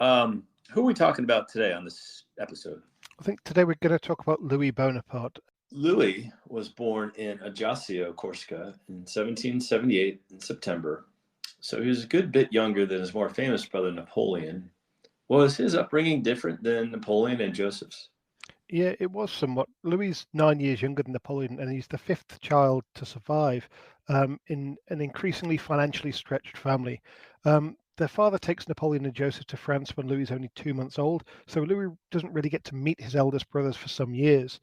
Who are we talking about today on this episode? I think today we're going to talk about Louis Bonaparte. Louis was born in Ajaccio, Corsica in 1778 in September. So he was a good bit younger than his more famous brother Napoleon. Was his upbringing different than Napoleon and Joseph's? Yeah, it was somewhat. Louis is 9 years younger than Napoleon, and he's the fifth child to survive in an increasingly financially stretched family. Their father takes Napoleon and Joseph to France when Louis is only 2 months old, so Louis doesn't really get to meet his eldest brothers for some years.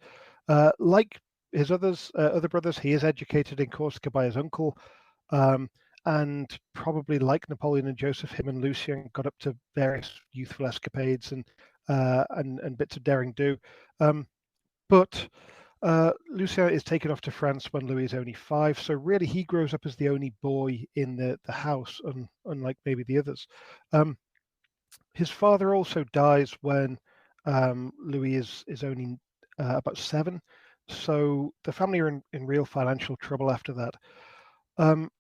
Like his other brothers, he is educated in Corsica by his uncle, um, and probably like Napoleon and Joseph, him and Lucian got up to various youthful escapades and bits of daring do. Um, but Lucian is taken off to France when Louis is only 5, so really he grows up as the only boy in the house, unlike maybe the others. Um, his father also dies when Louis is only about 7, so the family are in real financial trouble after that. Um,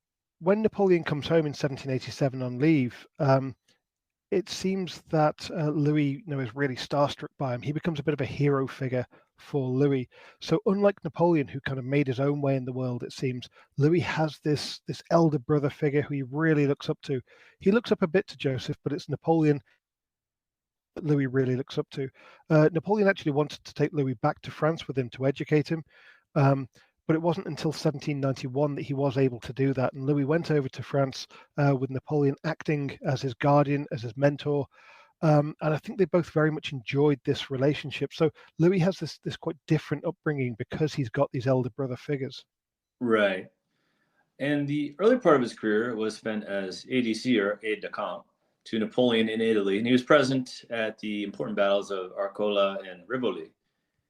when Napoleon comes home in 1787 on leave, it seems that Louis, is really starstruck by him. He becomes a bit of a hero figure for Louis. So unlike Napoleon, who kind of made his own way in the world, it seems Louis has this elder brother figure who he really looks up to. He looks up a bit to Joseph, but it's Napoleon that Louis really looks up to. Napoleon actually wanted to take Louis back to France with him to educate him. Um, but it wasn't until 1791 that he was able to do that. And Louis went over to France with Napoleon acting as his guardian, as his mentor. And I think they both very much enjoyed this relationship. So Louis has this quite different upbringing because he's got these elder brother figures. Right. And the early part of his career was spent as ADC or aide de camp to Napoleon in Italy, and he was present at the important battles of Arcola and Rivoli.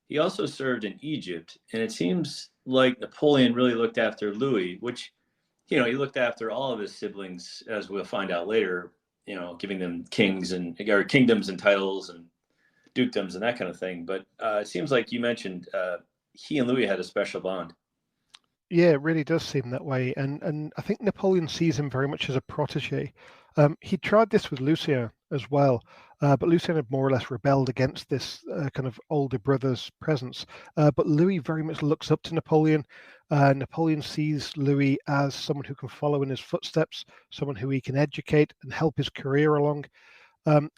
He also served in Egypt, and it seems like Napoleon really looked after Louis, which, he looked after all of his siblings, as we'll find out later, giving them kings or kingdoms and titles and dukedoms and that kind of thing. But it seems like you mentioned he and Louis had a special bond. Yeah, it really does seem that way. And I think Napoleon sees him very much as a protege. He tried this with Lucian as well, but Lucian had more or less rebelled against this kind of older brother's presence. But Louis very much looks up to Napoleon. Napoleon sees Louis as someone who can follow in his footsteps, someone who he can educate and help his career along.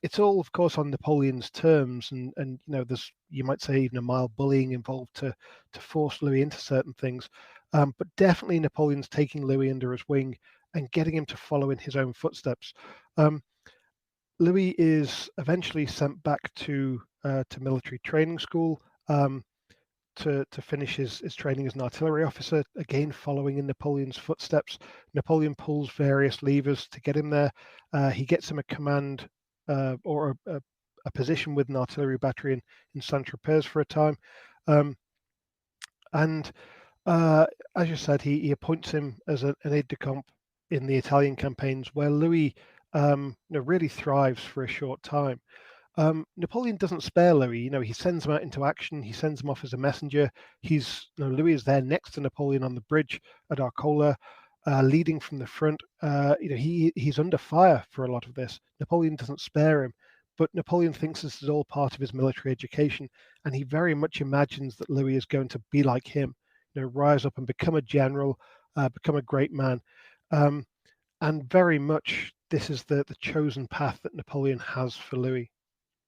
It's all, of course, on Napoleon's terms, and there's, you might say, even a mild bullying involved to force Louis into certain things. But definitely Napoleon's taking Louis under his wing and getting him to follow in his own footsteps. Um, Louis is eventually sent back to military training school to finish his training as an artillery officer, again following in Napoleon's footsteps. Napoleon pulls various levers to get him there. He gets him a command or a position with an artillery battery in Saint-Tropez for a time. And as you said, he appoints him as an aide de camp in the Italian campaigns, where Louis really thrives for a short time. Napoleon doesn't spare Louis. He sends him out into action. He sends him off as a messenger. Louis is there next to Napoleon on the bridge at Arcola, leading from the front. He's under fire for a lot of this. Napoleon doesn't spare him, but Napoleon thinks this is all part of his military education, and he very much imagines that Louis is going to be like him, rise up and become a general, become a great man, and very much this is the chosen path that Napoleon has for Louis.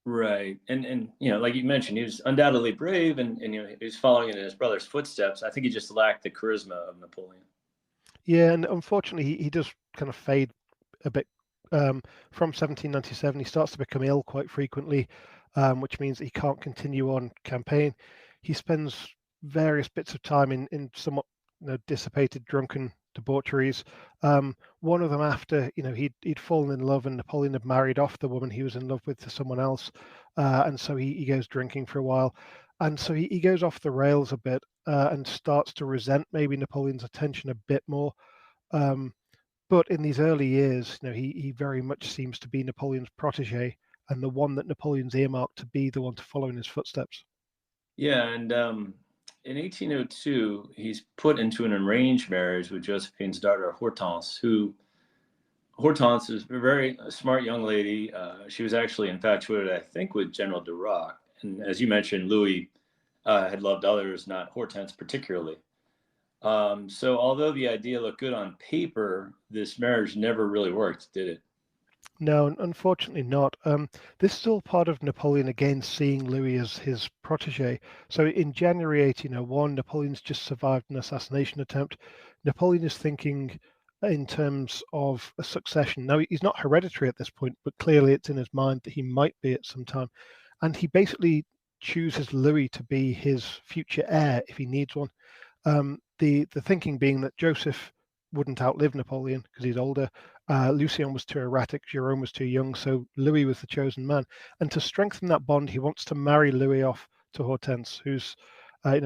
Right. And like you mentioned, he was undoubtedly brave and he was following in his brother's footsteps. I think he just lacked the charisma of Napoleon. Yeah, and unfortunately, he does kind of fade a bit. From 1797, he starts to become ill quite frequently, which means he can't continue on campaign. He spends various bits of time in somewhat dissipated, drunken debaucheries. One of them after he'd fallen in love, and Napoleon had married off the woman he was in love with to someone else, and so he goes drinking for a while, and so he goes off the rails a bit and starts to resent maybe Napoleon's attention a bit more. But in these early years, he very much seems to be Napoleon's protege and the one that Napoleon's earmarked to be the one to follow in his footsteps. Yeah, and in 1802, he's put into an arranged marriage with Josephine's daughter, Hortense, who Hortense is a very smart young lady. She was actually infatuated, I think, with General Duroc. And as you mentioned, Louis had loved others, not Hortense particularly. So although the idea looked good on paper, this marriage never really worked, did it? No, unfortunately not. This is all part of Napoleon again seeing Louis as his protege. So in January 1801, Napoleon's just survived an assassination attempt. Napoleon is thinking in terms of a succession. Now, he's not hereditary at this point, but clearly it's in his mind that he might be at some time. And he basically chooses Louis to be his future heir if he needs one. The thinking being that Joseph wouldn't outlive Napoleon because he's older. Lucian was too erratic, Jerome was too young, so Louis was the chosen man. And to strengthen that bond, he wants to marry Louis off to Hortense, who's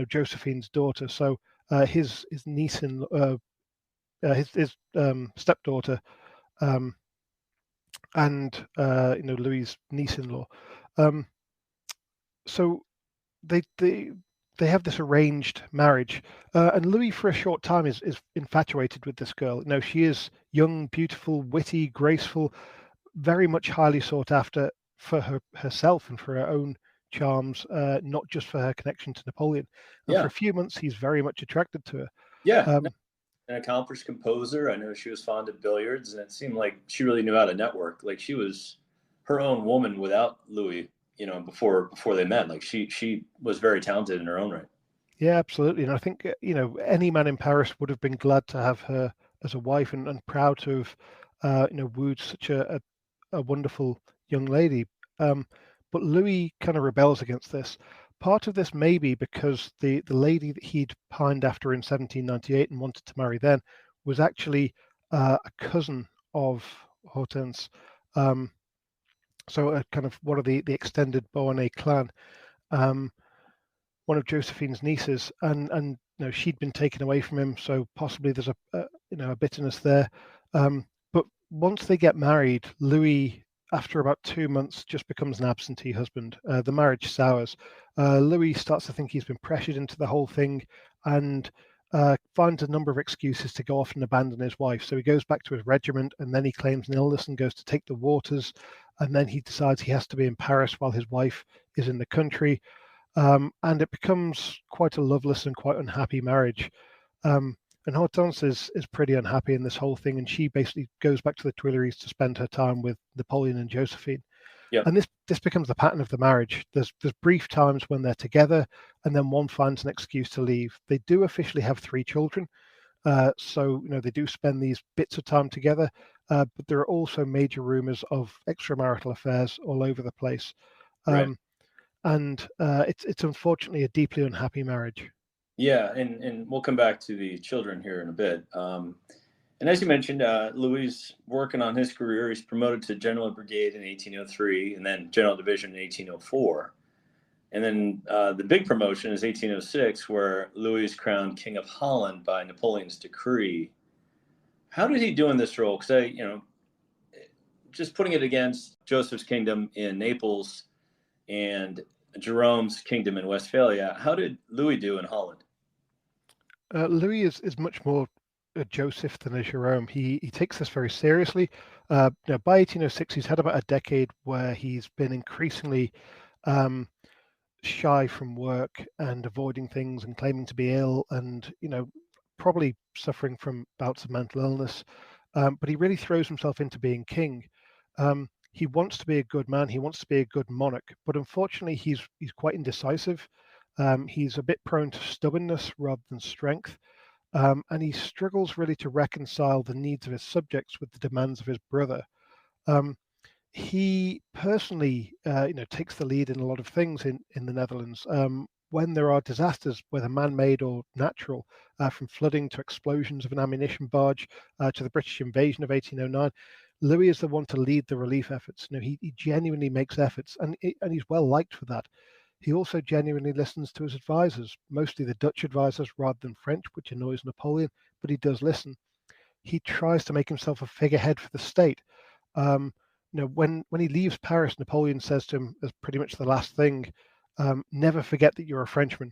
Josephine's daughter. So his niece in his stepdaughter, and Louis's niece-in-law. So they have this arranged marriage, and Louis, for a short time, is infatuated with this girl. She is young, beautiful, witty, graceful, very much highly sought after for herself and for her own charms, not just for her connection to Napoleon. And for Yeah. a few months, he's very much attracted to her. Yeah. An accomplished composer. I know she was fond of billiards, and it seemed like she really knew how to network. Like she was her own woman without Louis. Before they met, like she was very talented in her own right. Yeah, absolutely. And I think any man in Paris would have been glad to have her as a wife and proud to have wooed such a wonderful young lady. But Louis kind of rebels against this. Part of this may be because the lady that he'd pined after in 1798 and wanted to marry then was actually a cousin of Hortense. So a kind of one of the extended Beauharnais clan, one of Josephine's nieces, and she'd been taken away from him, so possibly there's a bitterness there. But once they get married, Louis, after about 2 months, just becomes an absentee husband. The marriage sours. Louis starts to think he's been pressured into the whole thing, and finds a number of excuses to go off and abandon his wife. So he goes back to his regiment, and then he claims an illness and goes to take the waters, and then he decides he has to be in Paris while his wife is in the country. And it becomes quite a loveless and quite unhappy marriage. And Hortense is pretty unhappy in this whole thing, and she basically goes back to the Tuileries to spend her time with Napoleon and Josephine. Yeah. And this becomes the pattern of the marriage. There's brief times when they're together, and then one finds an excuse to leave. They do officially have 3 children, so they do spend these bits of time together. But there are also major rumors of extramarital affairs all over the place. Right. And it's unfortunately a deeply unhappy marriage. Yeah, and we'll come back to the children here in a bit. And as you mentioned, Louis working on his career. He's promoted to General Brigade in 1803, and then General Division in 1804. And then the big promotion is 1806, where Louis is crowned King of Holland by Napoleon's decree. How did he do in this role? Because just putting it against Joseph's kingdom in Naples and Jerome's kingdom in Westphalia, how did Louis do in Holland? Louis is much more a Joseph than a Jerome. He takes this very seriously. By 1806, he's had about a decade where he's been increasingly shy from work and avoiding things and claiming to be ill, and probably suffering from bouts of mental illness. But he really throws himself into being king. He wants to be a good man. He wants to be a good monarch, but unfortunately, he's quite indecisive. He's a bit prone to stubbornness rather than strength, and he struggles really to reconcile the needs of his subjects with the demands of his brother. He personally, takes the lead in a lot of things in the Netherlands. When there are disasters, whether man-made or natural, from flooding to explosions of an ammunition barge to the British invasion of 1809, Louis is the one to lead the relief efforts. He genuinely makes efforts, and he's well liked for that. He also genuinely listens to his advisors, mostly the Dutch advisors rather than French, which annoys Napoleon, but he does listen. He tries to make himself a figurehead for the state. When he leaves Paris, Napoleon says to him as pretty much the last thing, never forget that you're a Frenchman.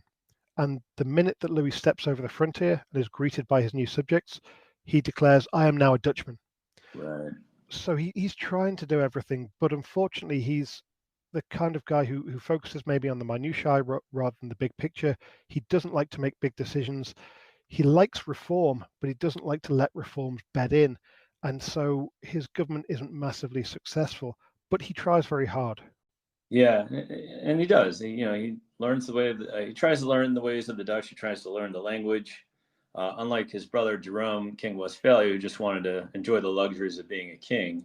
And the minute that Louis steps over the frontier and is greeted by his new subjects, he declares, I am now a Dutchman. Right. So he's trying to do everything, but unfortunately, he's the kind of guy who focuses maybe on the minutiae rather than the big picture. He doesn't like to make big decisions. He likes reform, but he doesn't like to let reforms bed in. And so his government isn't massively successful, but he tries very hard. Yeah, and he does. He learns the way of he tries to learn the ways of the Dutch. He tries to learn the language. Unlike his brother Jerome, King of Westphalia, who just wanted to enjoy the luxuries of being a king,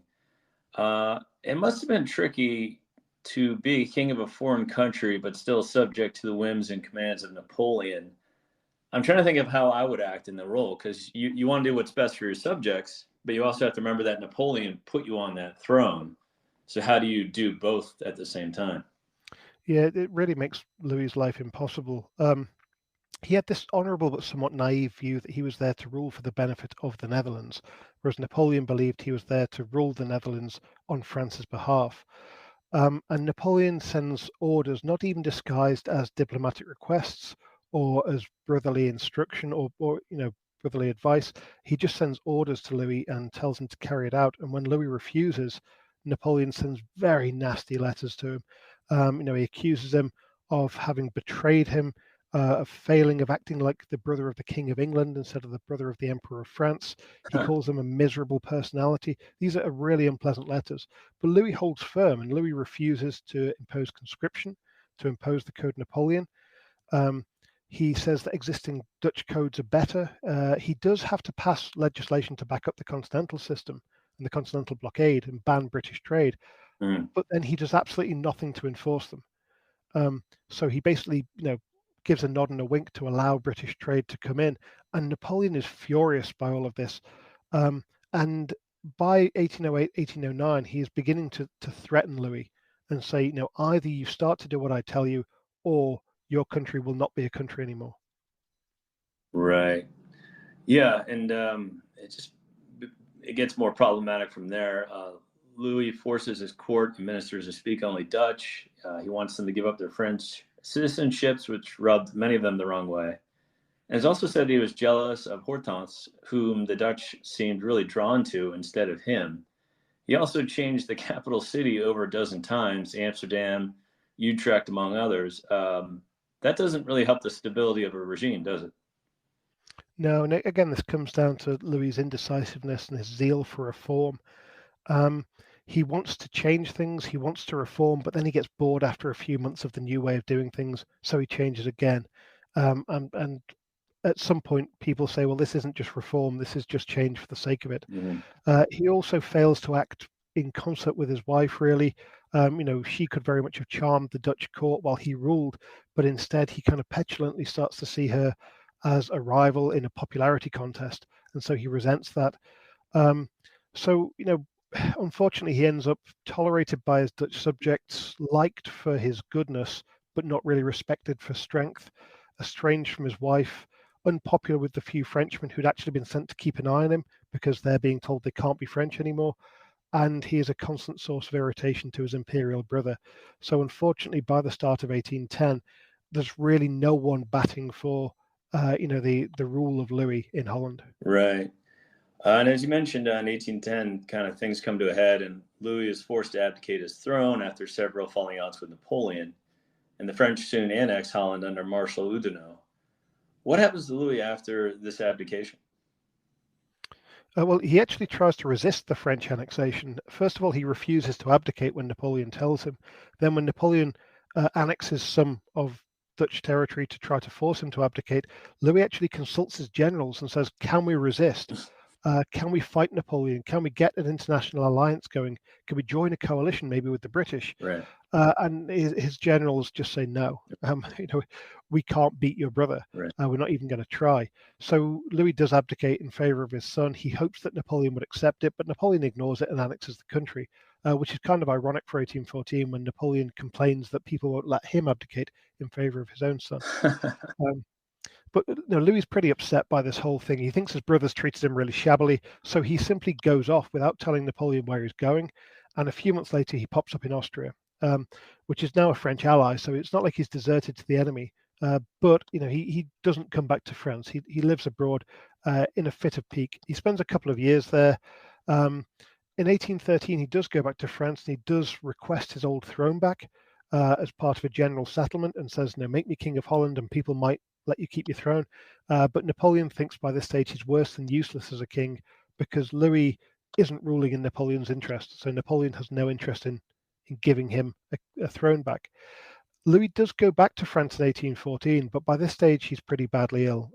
it must have been tricky to be king of a foreign country, but still subject to the whims and commands of Napoleon. I'm trying to think of how I would act in the role, because you want to do what's best for your subjects, but you also have to remember that Napoleon put you on that throne. So how do you do both at the same time? Yeah, it really makes Louis's life impossible. He had this honourable but somewhat naive view that he was there to rule for the benefit of the Netherlands, whereas Napoleon believed he was there to rule the Netherlands on France's behalf. And Napoleon sends orders, not even disguised as diplomatic requests or as brotherly instruction or brotherly advice. He just sends orders to Louis and tells him to carry it out. And when Louis refuses, Napoleon sends very nasty letters to him. He accuses him of having betrayed him, of failing, of acting like the brother of the King of England instead of the brother of the Emperor of France. He calls him a miserable personality. These are really unpleasant letters. But Louis holds firm, and Louis refuses to impose conscription, to impose the Code Napoleon. He says that existing Dutch codes are better. He does have to pass legislation to back up the continental system and the continental blockade and ban British trade, but then he does absolutely nothing to enforce them. So he basically, gives a nod and a wink to allow British trade to come in, and Napoleon is furious by all of this. And by 1808, 1809, he is beginning to threaten Louis and say, either you start to do what I tell you, or your country will not be a country anymore. Right. Yeah, and it gets more problematic from there. Louis forces his court and ministers to speak only Dutch. He wants them to give up their French citizenships, which rubbed many of them the wrong way. And it's also said he was jealous of Hortense, whom the Dutch seemed really drawn to instead of him. He also changed the capital city over a dozen times, Amsterdam, Utrecht, among others. That doesn't really help the stability of a regime, does it? No, and again, this comes down to Louis's indecisiveness and his zeal for reform. He wants to change things, he wants to reform, but then he gets bored after a few months of the new way of doing things, so he changes again. And at some point, people say, well, this isn't just reform, this is just change for the sake of it. He also fails to act in concert with his wife, really. She could very much have charmed the Dutch court while he ruled, but instead he kind of petulantly starts to see her as a rival in a popularity contest, and so he resents that. So, unfortunately, he ends up tolerated by his Dutch subjects, liked for his goodness, but not really respected for strength, estranged from his wife, unpopular with the few Frenchmen who'd actually been sent to keep an eye on him because they're being told they can't be French anymore. And he is a constant source of irritation to his imperial brother. So, unfortunately, by the start of 1810, there's really no one batting for, the rule of Louis in Holland. Right. And as you mentioned, in 1810, kind of things come to a head, and Louis is forced to abdicate his throne after several falling outs with Napoleon. And the French soon annex Holland under Marshal Oudinot. What happens to Louis after this abdication? Well, he actually tries to resist the French annexation. First of all, he refuses to abdicate when Napoleon tells him. Then, when Napoleon annexes some of Dutch territory to try to force him to abdicate, Louis actually consults his generals and says, can we resist? Can we fight Napoleon? Can we get an international alliance going? Can we join a coalition maybe with the British? Right. And his generals just say no. We can't beat your brother. Right. We're not even going to try. So Louis does abdicate in favor of his son. He hopes that Napoleon would accept it, but Napoleon ignores it and annexes the country, which is kind of ironic for 1814 when Napoleon complains that people won't let him abdicate in favor of his own son. But Louis is pretty upset by this whole thing. He thinks his brother's treated him really shabbily, so he simply goes off without telling Napoleon where he's going. And a few months later, he pops up in Austria, which is now a French ally. So it's not like he's deserted to the enemy. But he doesn't come back to France. He lives abroad in a fit of pique. He spends a couple of years there. In 1813, he does go back to France and he does request his old throne back as part of a general settlement and says, no, make me king of Holland and people might let you keep your throne. But Napoleon thinks by this stage he's worse than useless as a king because Louis isn't ruling in Napoleon's interest. So Napoleon has no interest in giving him a throne back. Louis does go back to France in 1814, but by this stage he's pretty badly ill.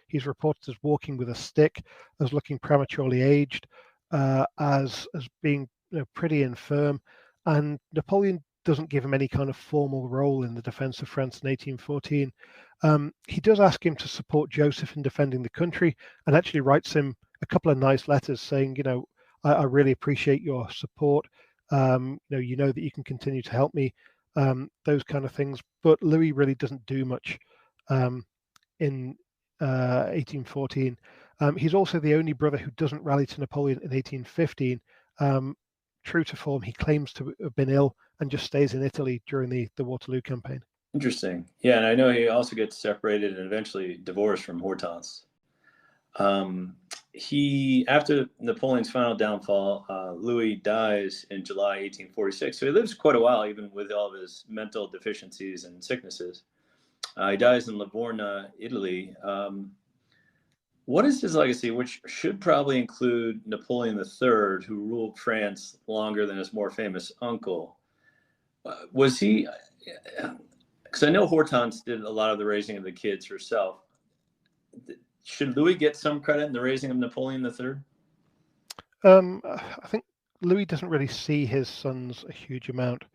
He's reported as walking with a stick, as looking prematurely aged, as being pretty infirm, and Napoleon doesn't give him any kind of formal role in the defense of France in 1814. He does ask him to support Joseph in defending the country, and actually writes him a couple of nice letters saying, I really appreciate your support. You know that you can continue to help me. Those kind of things. But Louis really doesn't do much in 1814. He's also the only brother who doesn't rally to Napoleon in 1815. True to form, he claims to have been ill and just stays in Italy during the Waterloo campaign. Interesting. Yeah, and I know he also gets separated and eventually divorced from Hortense. After Napoleon's final downfall, Louis dies in July 1846. So he lives quite a while, even with all of his mental deficiencies and sicknesses. He dies in Livorno, Italy. What is his legacy, which should probably include Napoleon III, who ruled France longer than his more famous uncle? Was he, because I know Hortense did a lot of the raising of the kids herself. Should Louis get some credit in the raising of Napoleon III? I think Louis doesn't really see his sons a huge amount,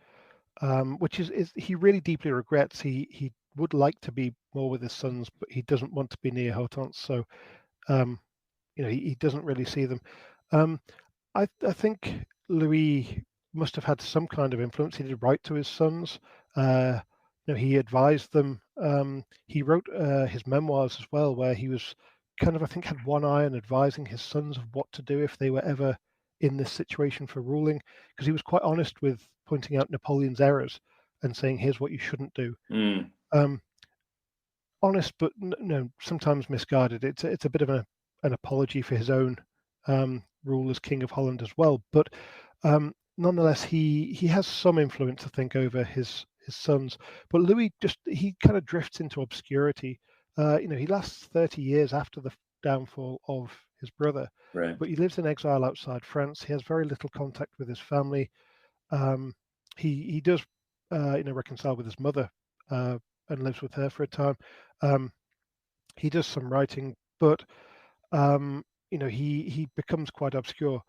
which is he really deeply regrets. He would like to be more with his sons, but he doesn't want to be near Hortense. So, he doesn't really see them. I think Louis must have had some kind of influence. He did write to his sons. He advised them. He wrote his memoirs as well, where he was kind of, I think, had one eye on advising his sons of what to do if they were ever in this situation for ruling, because he was quite honest with pointing out Napoleon's errors and saying, here's what you shouldn't do. Honest, but sometimes misguided. It's a bit of an apology for his own rule as King of Holland as well. But nonetheless, he has some influence, I think, over his sons. But Louis he kind of drifts into obscurity. He lasts 30 years after the downfall of his brother, right. But he lives in exile outside France. He has very little contact with his family. He does reconcile with his mother and lives with her for a time. He does some writing, but he becomes quite obscure.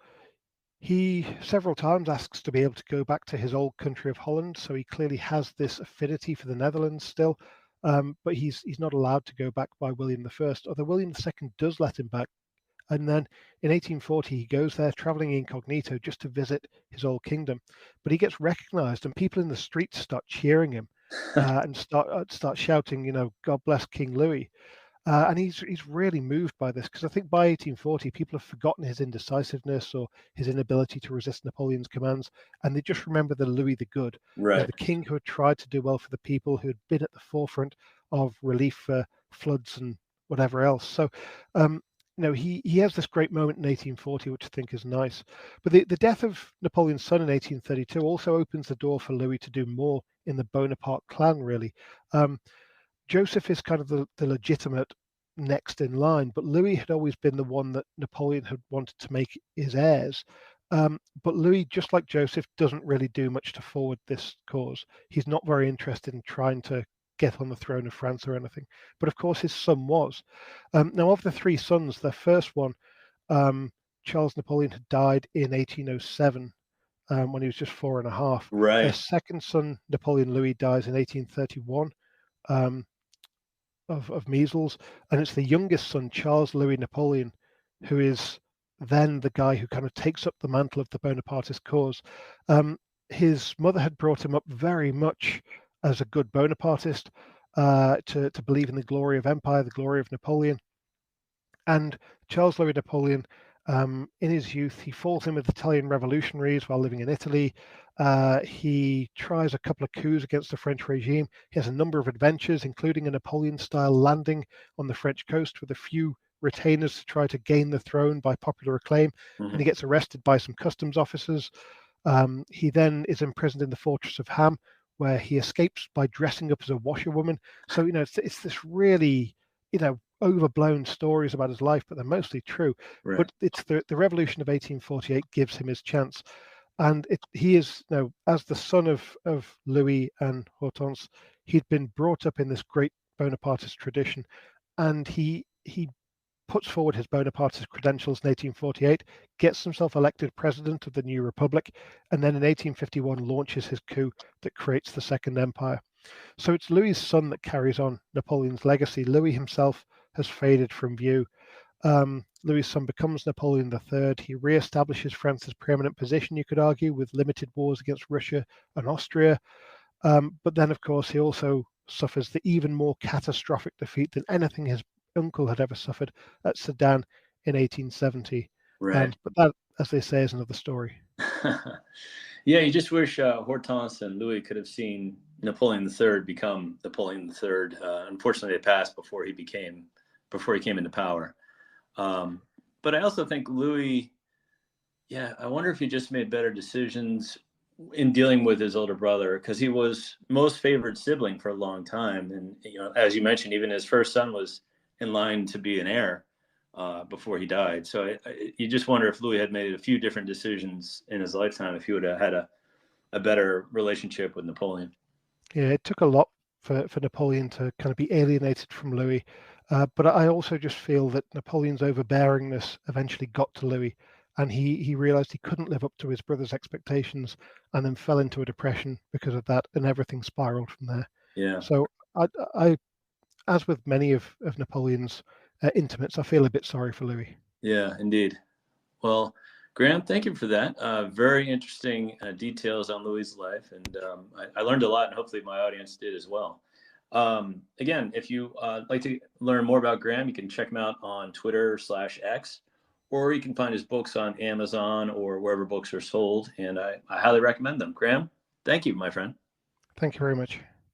He several times asks to be able to go back to his old country of Holland, so he clearly has this affinity for the Netherlands still, but he's not allowed to go back by William I, although William II does let him back. And then in 1840, he goes there traveling incognito just to visit his old kingdom, but he gets recognized and people in the streets start cheering him and start shouting, God bless King Louis. And he's really moved by this, because I think by 1840 people have forgotten his indecisiveness or his inability to resist Napoleon's commands, and they just remember the Louis the Good, right. The king who had tried to do well for the people, who had been at the forefront of relief for floods and whatever else. So he has this great moment in 1840, which I think is nice. But the death of Napoleon's son in 1832 also opens the door for Louis to do more in the Bonaparte clan, really. Joseph is kind of the legitimate next in line, but Louis had always been the one that Napoleon had wanted to make his heirs. But Louis, just like Joseph, doesn't really do much to forward this cause. He's not very interested in trying to get on the throne of France or anything. But of course, his son was. Now, of the three sons, their first one, Charles Napoleon, had died in 1807 when he was just 4.5. Right. Their second son, Napoleon Louis, dies in 1831. Of measles, and it's the youngest son, Charles Louis Napoleon, who is then the guy who kind of takes up the mantle of the Bonapartist cause. His mother had brought him up very much as a good Bonapartist, to believe in the glory of empire, the glory of Napoleon. And Charles Louis Napoleon, in his youth, he falls in with Italian revolutionaries while living in Italy. He tries a couple of coups against the French regime. He has a number of adventures, including a Napoleon-style landing on the French coast with a few retainers to try to gain the throne by popular acclaim, and he gets arrested by some customs officers. He then is imprisoned in the fortress of Ham, where he escapes by dressing up as a washerwoman. So, it's this really, overblown stories about his life, but they're mostly true. Right. But it's the revolution of 1848 gives him his chance. And he is, as the son of Louis and Hortense, he'd been brought up in this great Bonapartist tradition, and he puts forward his Bonapartist credentials in 1848, gets himself elected president of the new republic, and then in 1851 launches his coup that creates the Second Empire. So it's Louis's son that carries on Napoleon's legacy. Louis himself has faded from view. Louis's son becomes Napoleon III. He re-establishes France's preeminent position, you could argue, with limited wars against Russia and Austria. But then, of course, he also suffers the even more catastrophic defeat than anything his uncle had ever suffered at Sedan in 1870. Right. But that, as they say, is another story. Yeah, you just wish Hortense and Louis could have seen Napoleon III become Napoleon III. Unfortunately, they passed before he came into power. But I also think Louis, I wonder if he just made better decisions in dealing with his older brother, because he was most favored sibling for a long time. And, as you mentioned, even his first son was in line to be an heir before he died. So you just wonder if Louis had made a few different decisions in his lifetime, if he would have had a better relationship with Napoleon. Yeah, it took a lot for Napoleon to kind of be alienated from Louis. But I also just feel that Napoleon's overbearingness eventually got to Louis, and he realized he couldn't live up to his brother's expectations, and then fell into a depression because of that, and everything spiraled from there. Yeah. So I as with many of Napoleon's intimates, I feel a bit sorry for Louis. Yeah, indeed. Well, Graeme, thank you for that. Very interesting details on Louis' life, and I learned a lot, and hopefully my audience did as well. Again, if you like to learn more about Graeme, you can check him out on Twitter/X, or you can find his books on Amazon or wherever books are sold, and I highly recommend them. Graeme, thank you, my friend. Thank you very much.